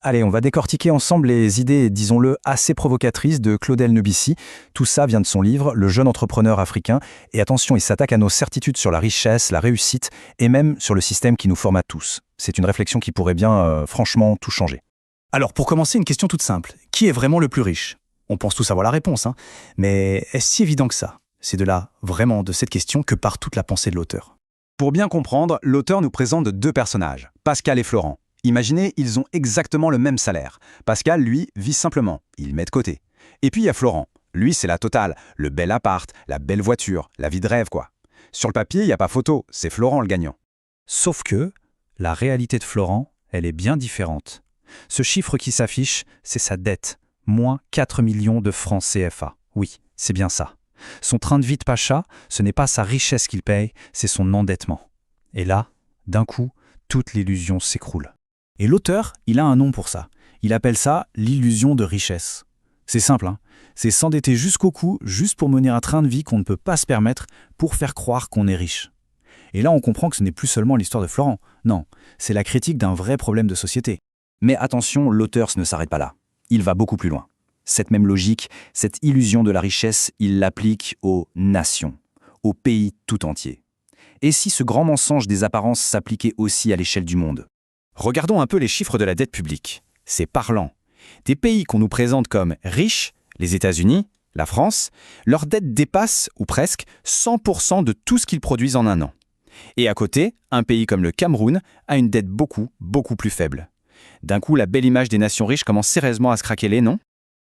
Allez, on va décortiquer ensemble les idées, disons-le, assez provocatrices de Claudel Neubissi. Tout ça vient de son livre « Le jeune entrepreneur africain ». Et attention, il s'attaque à nos certitudes sur la richesse, la réussite et même sur le système qui nous formate tous. C'est une réflexion qui pourrait bien, franchement, tout changer. Alors, pour commencer, une question toute simple. Qui est vraiment le plus riche? On pense tous savoir la réponse, hein. Mais est-ce si évident que ça? C'est de là, vraiment, de cette question que part toute la pensée de l'auteur. Pour bien comprendre, l'auteur nous présente deux personnages, Pascal et Florent. Imaginez, ils ont exactement le même salaire. Pascal, lui, vit simplement, il met de côté. Et puis il y a Florent. Lui, c'est la totale, le bel appart, la belle voiture, la vie de rêve, quoi. Sur le papier, il n'y a pas photo, c'est Florent le gagnant. Sauf que la réalité de Florent, elle est bien différente. Ce chiffre qui s'affiche, c'est sa dette. Moins 4 millions de francs CFA. Oui, c'est bien ça. Son train de vie de pacha, ce n'est pas sa richesse qu'il paye, c'est son endettement. Et là, d'un coup, toute l'illusion s'écroule. Et l'auteur, il a un nom pour ça. Il appelle ça l'illusion de richesse. C'est simple, hein. C'est s'endetter jusqu'au cou, juste pour mener un train de vie qu'on ne peut pas se permettre, pour faire croire qu'on est riche. Et là, on comprend que ce n'est plus seulement l'histoire de Florent. Non, c'est la critique d'un vrai problème de société. Mais attention, l'auteur ne s'arrête pas là. Il va beaucoup plus loin. Cette même logique, cette illusion de la richesse, il l'applique aux nations, au pays tout entier. Et si ce grand mensonge des apparences s'appliquait aussi à l'échelle du monde? Regardons un peu les chiffres de la dette publique. C'est parlant. Des pays qu'on nous présente comme riches, les États-Unis, la France, leur dette dépasse, ou presque, 100% de tout ce qu'ils produisent en un an. Et à côté, un pays comme le Cameroun a une dette beaucoup plus faible. D'un coup, la belle image des nations riches commence sérieusement à se craquer les noms.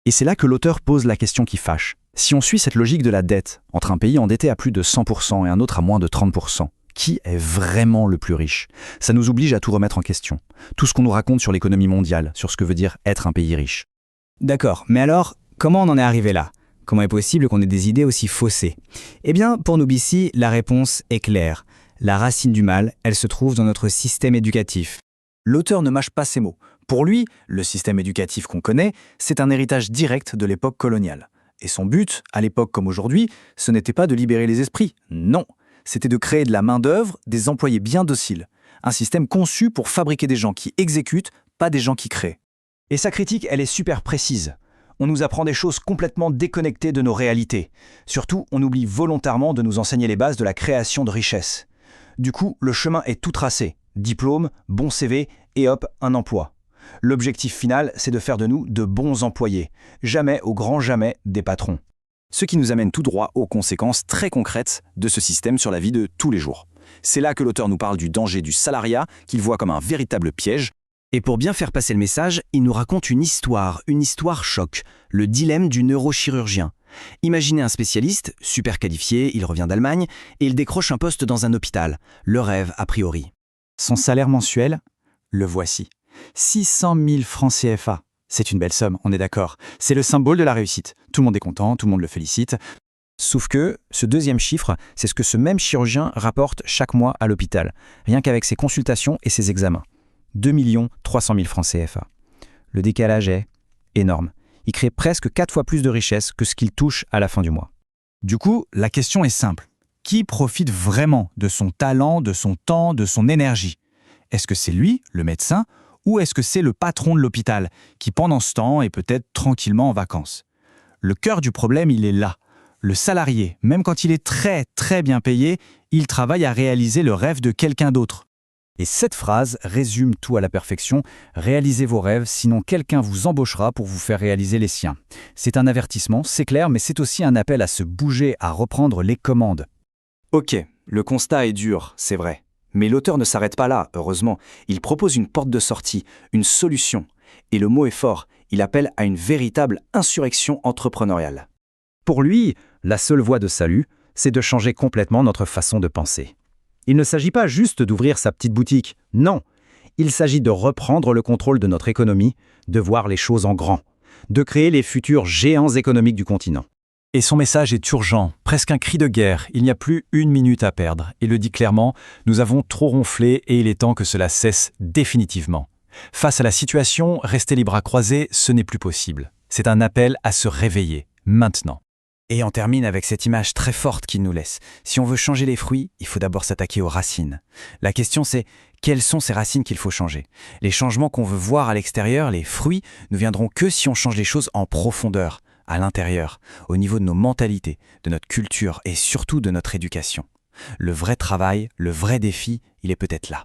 Et c'est là que l'auteur pose la question qui fâche. Si on suit cette logique de la dette, entre un pays endetté à plus de 100% et un autre à moins de 30%, qui est vraiment le plus riche? Ça nous oblige à tout remettre en question. Tout ce qu'on nous raconte sur l'économie mondiale, sur ce que veut dire être un pays riche. D'accord, mais alors, comment on en est arrivé là? Comment est possible qu'on ait des idées aussi faussées? Eh bien, pour Neubissi, la réponse est claire. La racine du mal, elle se trouve dans notre système éducatif. L'auteur ne mâche pas ses mots. Pour lui, le système éducatif qu'on connaît, c'est un héritage direct de l'époque coloniale. Et son but, à l'époque comme aujourd'hui, ce n'était pas de libérer les esprits, non. C'était de créer de la main-d'œuvre, des employés bien dociles. Un système conçu pour fabriquer des gens qui exécutent, pas des gens qui créent. Et sa critique, elle est super précise. On nous apprend des choses complètement déconnectées de nos réalités. Surtout, on oublie volontairement de nous enseigner les bases de la création de richesse. Du coup, le chemin est tout tracé. Diplôme, bon CV et hop, un emploi. L'objectif final, c'est de faire de nous de bons employés. Jamais, au grand jamais, des patrons. Ce qui nous amène tout droit aux conséquences très concrètes de ce système sur la vie de tous les jours. C'est là que l'auteur nous parle du danger du salariat, qu'il voit comme un véritable piège. Et pour bien faire passer le message, il nous raconte une histoire choc, le dilemme du neurochirurgien. Imaginez un spécialiste, super qualifié, il revient d'Allemagne, et il décroche un poste dans un hôpital. Le rêve a priori. Son salaire mensuel, le voici. 600 000 francs CFA. C'est une belle somme, on est d'accord. C'est le symbole de la réussite. Tout le monde est content, tout le monde le félicite. Sauf que ce deuxième chiffre, c'est ce que ce même chirurgien rapporte chaque mois à l'hôpital, rien qu'avec ses consultations et ses examens. 2 300 000 francs CFA. Le décalage est énorme. Il crée presque 4 fois plus de richesse que ce qu'il touche à la fin du mois. Du coup, la question est simple. Qui profite vraiment de son talent, de son temps, de son énergie? Est-ce que c'est lui, le médecin, ou est-ce que c'est le patron de l'hôpital, qui pendant ce temps est peut-être tranquillement en vacances? Le cœur du problème, il est là. Le salarié, même quand il est très bien payé, il travaille à réaliser le rêve de quelqu'un d'autre. Et cette phrase résume tout à la perfection. Réalisez vos rêves, sinon quelqu'un vous embauchera pour vous faire réaliser les siens. C'est un avertissement, c'est clair, mais c'est aussi un appel à se bouger, à reprendre les commandes. Ok, le constat est dur, c'est vrai. Mais l'auteur ne s'arrête pas là, heureusement. Il propose une porte de sortie, une solution. Et le mot est fort, il appelle à une véritable insurrection entrepreneuriale. Pour lui, la seule voie de salut, c'est de changer complètement notre façon de penser. Il ne s'agit pas juste d'ouvrir sa petite boutique, non. Il s'agit de reprendre le contrôle de notre économie, de voir les choses en grand, de créer les futurs géants économiques du continent. Et son message est urgent, presque un cri de guerre. Il n'y a plus une minute à perdre. Il le dit clairement, nous avons trop ronflé et il est temps que cela cesse définitivement. Face à la situation, rester les bras croisés, ce n'est plus possible. C'est un appel à se réveiller, maintenant. Et on termine avec cette image très forte qu'il nous laisse. Si on veut changer les fruits, il faut d'abord s'attaquer aux racines. La question c'est, Quelles sont ces racines qu'il faut changer? Les changements qu'on veut voir à l'extérieur, les fruits, ne viendront que si on change les choses en profondeur, à l'intérieur, au niveau de nos mentalités, de notre culture et surtout de notre éducation. Le vrai travail, le vrai défi, il est peut-être là.